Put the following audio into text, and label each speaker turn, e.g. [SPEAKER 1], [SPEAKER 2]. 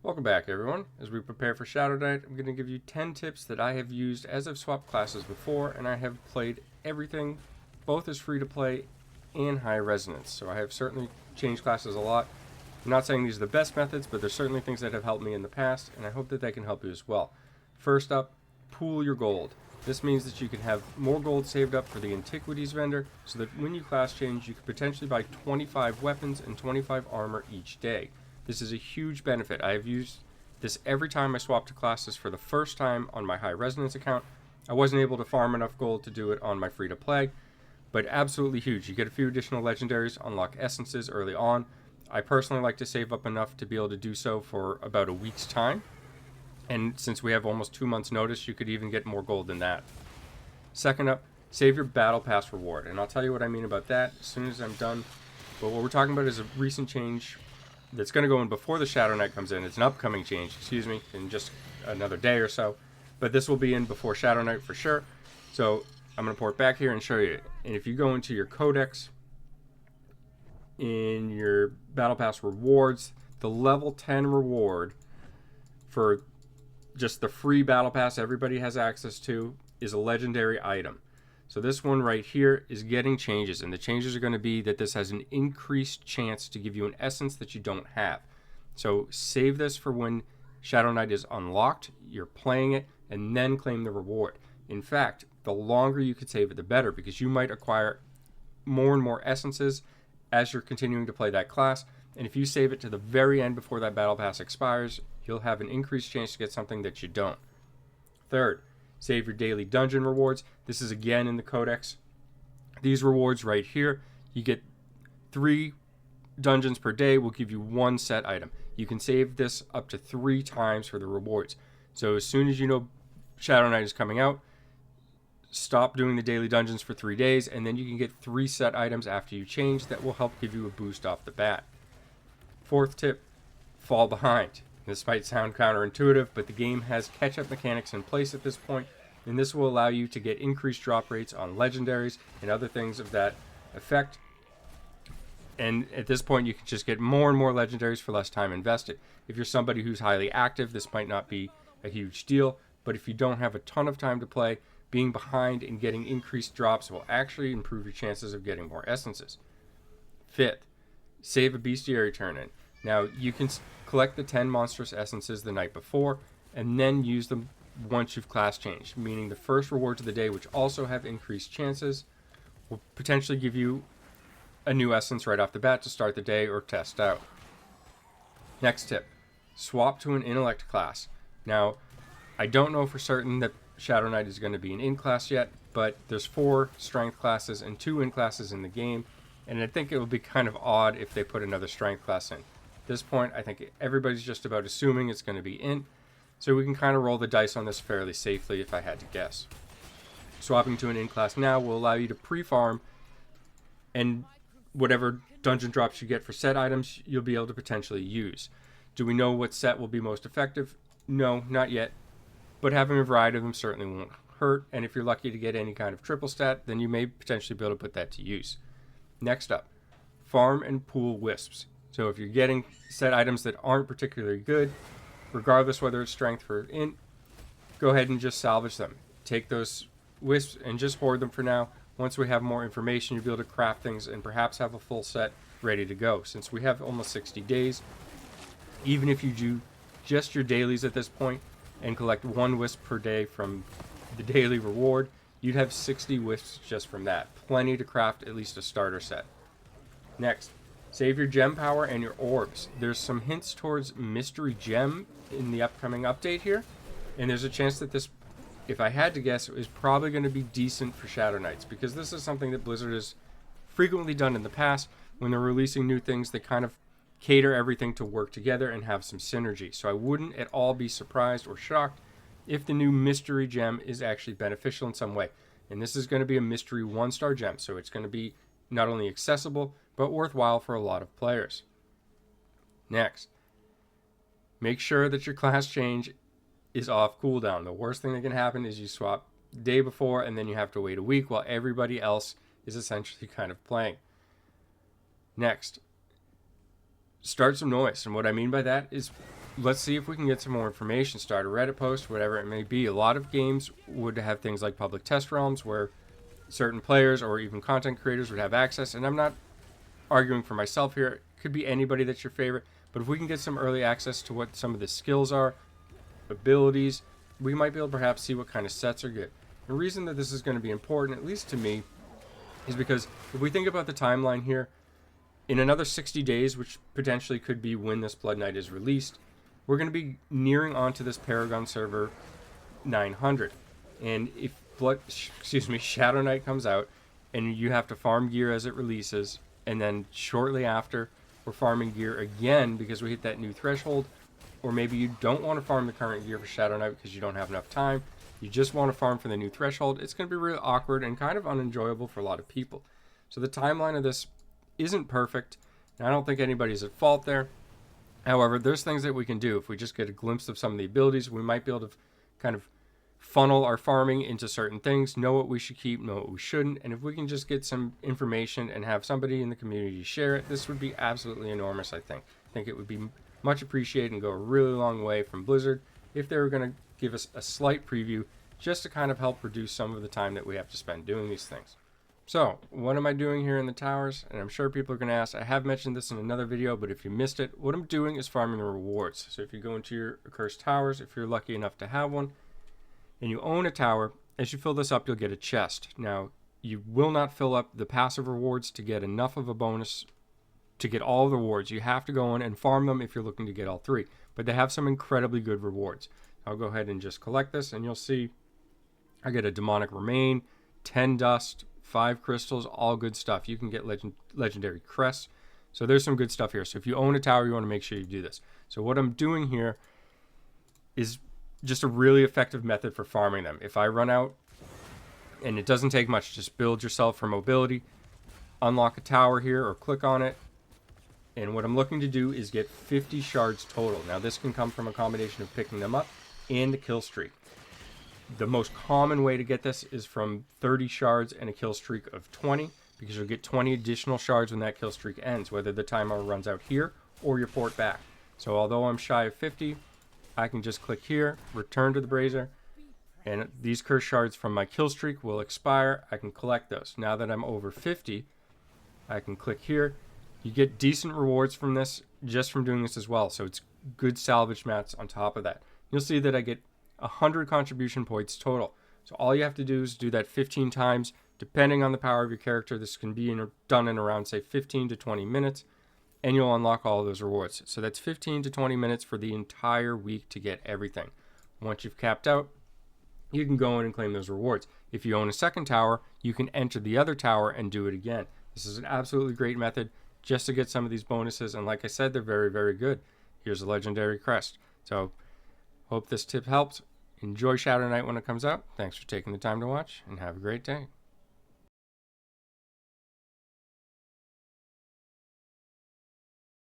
[SPEAKER 1] Welcome back, everyone. As we prepare for Shadow Knight, I'm going to give you 10 tips that I have used as I've swapped classes before, and I have played everything, both as free-to-play and high resonance. So I have certainly changed classes a lot. I'm not saying these are the best methods, but there's certainly things that have helped me in the past, and I hope that they can help you as well. First up, pool your gold. This means that you can have more gold saved up for the Antiquities vendor, so that when you class change, you could potentially buy 25 weapons and 25 armor each day. This is a huge benefit. I have used this every time I swap to classes for the first time on my high resonance account. I wasn't able to farm enough gold to do it on my free to play, but absolutely huge. You get a few additional legendaries, unlock essences early on. I personally like to save up enough to be able to do so for about a week's time. And since we have almost 2 months notice, you could even get more gold than that. Second up, save your battle pass reward. And I'll tell you what I mean about that as soon as I'm done. But what we're talking about is a recent change that's going to go in before the Shadow Knight comes in. It's an upcoming change, in just another day or so. But this will be in before Shadow Knight for sure. So I'm going to port back here and show you. And if you go into your codex, in your Battle Pass rewards, the level 10 reward for just the free Battle Pass everybody has access to is a legendary item. So this one right here is getting changes, and the changes are going to be that this has an increased chance to give you an essence that you don't have. So save this for when Shadow Knight is unlocked, you're playing it, and then claim the reward. In fact, the longer you could save it, the better, because you might acquire more and more essences as you're continuing to play that class. And if you save it to the very end before that Battle Pass expires, you'll have an increased chance to get something that you don't. Third, save your daily dungeon rewards. This is again in the codex. These rewards right here, you get 3 dungeons per day will give you 1 set item. You can save this up to 3 times for the rewards. So as soon as you know Shadow Knight is coming out, stop doing the daily dungeons for 3 days, and then you can get 3 set items after you change that will help give you a boost off the bat. Fourth tip, fall behind. This might sound counterintuitive, but the game has catch-up mechanics in place at this point, and this will allow you to get increased drop rates on legendaries and other things of that effect. And at this point, you can just get more and more legendaries for less time invested. If you're somebody who's highly active, this might not be a huge deal, but if you don't have a ton of time to play, being behind and getting increased drops will actually improve your chances of getting more essences. Fifth, save a bestiary turn-in. Now, you can collect the 10 monstrous essences the night before, and then use them once you've class changed, meaning the first rewards of the day, which also have increased chances, will potentially give you a new essence right off the bat to start the day or test out. Next tip, swap to an intellect class. Now, I don't know for certain that Shadow Knight is going to be an in class yet, but there's 4 strength classes and 2 in classes in the game, and I think it would be kind of odd if they put another strength class in. At this point, I think everybody's just about assuming it's going to be in, so we can kind of roll the dice on this fairly safely if I had to guess. Swapping to an in class now will allow you to pre-farm, and whatever dungeon drops you get for set items, you'll be able to potentially use. Do we know what set will be most effective? No, not yet. But having a variety of them certainly won't hurt, and if you're lucky to get any kind of triple stat, then you may potentially be able to put that to use. Next up, farm and pool wisps. So if you're getting set items that aren't particularly good, regardless whether it's strength or int, go ahead and just salvage them. Take those wisps and just hoard them for now. Once we have more information, you'll be able to craft things and perhaps have a full set ready to go. Since we have almost 60 days, even if you do just your dailies at this point, and collect 1 wisp per day from the daily reward, you'd have 60 wisps just from that. Plenty to craft at least a starter set. Next, save your gem power and your orbs. There's some hints towards mystery gem in the upcoming update here, and there's a chance that this, if I had to guess, is probably going to be decent for Shadow Knights, because this is something that Blizzard has frequently done in the past. When they're releasing new things, they kind of cater everything to work together and have some synergy. So I wouldn't at all be surprised or shocked if the new mystery gem is actually beneficial in some way. And this is going to be a mystery 1-star gem, so it's going to be not only accessible, but worthwhile for a lot of players. Next, make sure that your class change is off cooldown. The worst thing that can happen is you swap the day before and then you have to wait a week while everybody else is essentially kind of playing. Next, start some noise. And what I mean by that is let's see if we can get some more information. Start a Reddit post, whatever it may be. A lot of games would have things like public test realms where certain players or even content creators would have access. And I'm not arguing for myself here. It could be anybody that's your favorite. But if we can get some early access to what some of the skills are, abilities, we might be able to perhaps see what kind of sets are good. The reason that this is going to be important, at least to me, is because if we think about the timeline here, in another 60 days, which potentially could be when this Blood Knight is released, we're going to be nearing onto this Paragon server 900. And if Shadow Knight comes out and you have to farm gear as it releases, and then shortly after we're farming gear again because we hit that new threshold, or maybe you don't want to farm the current gear for Shadow Knight because you don't have enough time, you just want to farm for the new threshold, it's going to be really awkward and kind of unenjoyable for a lot of people. So the timeline of this isn't perfect, and I don't think anybody's at fault there. However, there's things that we can do. If we just get a glimpse of some of the abilities, we might be able to kind of funnel our farming into certain things, know what we should keep, know what we shouldn't, and if we can just get some information and have somebody in the community share it, this would be absolutely enormous, I think. I think it would be much appreciated and go a really long way from Blizzard if they were going to give us a slight preview just to kind of help reduce some of the time that we have to spend doing these things. So, what am I doing here in the towers? And I'm sure people are going to ask, I have mentioned this in another video, but if you missed it, what I'm doing is farming the rewards. So if you go into your Accursed Towers, if you're lucky enough to have one, and you own a tower, as you fill this up, you'll get a chest. Now, you will not fill up the passive rewards to get enough of a bonus to get all the rewards. You have to go in and farm them if you're looking to get all three. But they have some incredibly good rewards. I'll go ahead and just collect this, and you'll see I get a Demonic Remain, 10 dust, 5 crystals, all good stuff. You can get legendary crests. So there's some good stuff here. So if you own a tower, you want to make sure you do this. So what I'm doing here is just a really effective method for farming them. If I run out, and it doesn't take much, just build yourself for mobility, unlock a tower here or click on it, and what I'm looking to do is get 50 shards total. Now this can come from a combination of picking them up and a kill streak. The most common way to get this is from 30 shards and a kill streak of 20, because you'll get 20 additional shards when that kill streak ends, whether the timer runs out here or you port back. So although I'm shy of 50, I can just click here, return to the brazier, and these cursed shards from my kill streak will expire. I can collect those. Now that I'm over 50, I can click here. You get decent rewards from this just from doing this as well. So it's good salvage mats on top of that. You'll see that I get 100 contribution points total. So all you have to do is do that 15 times. Depending on the power of your character, this can be done in around, say, 15 to 20 minutes. And you'll unlock all of those rewards. So that's 15 to 20 minutes for the entire week to get everything. Once you've capped out, you can go in and claim those rewards. If you own a second tower, you can enter the other tower and do it again. This is an absolutely great method just to get some of these bonuses. And like I said, they're very, very good. Here's a legendary crest. So hope this tip helped. Enjoy Shadow Knight when it comes out. Thanks for taking the time to watch, and have a great day.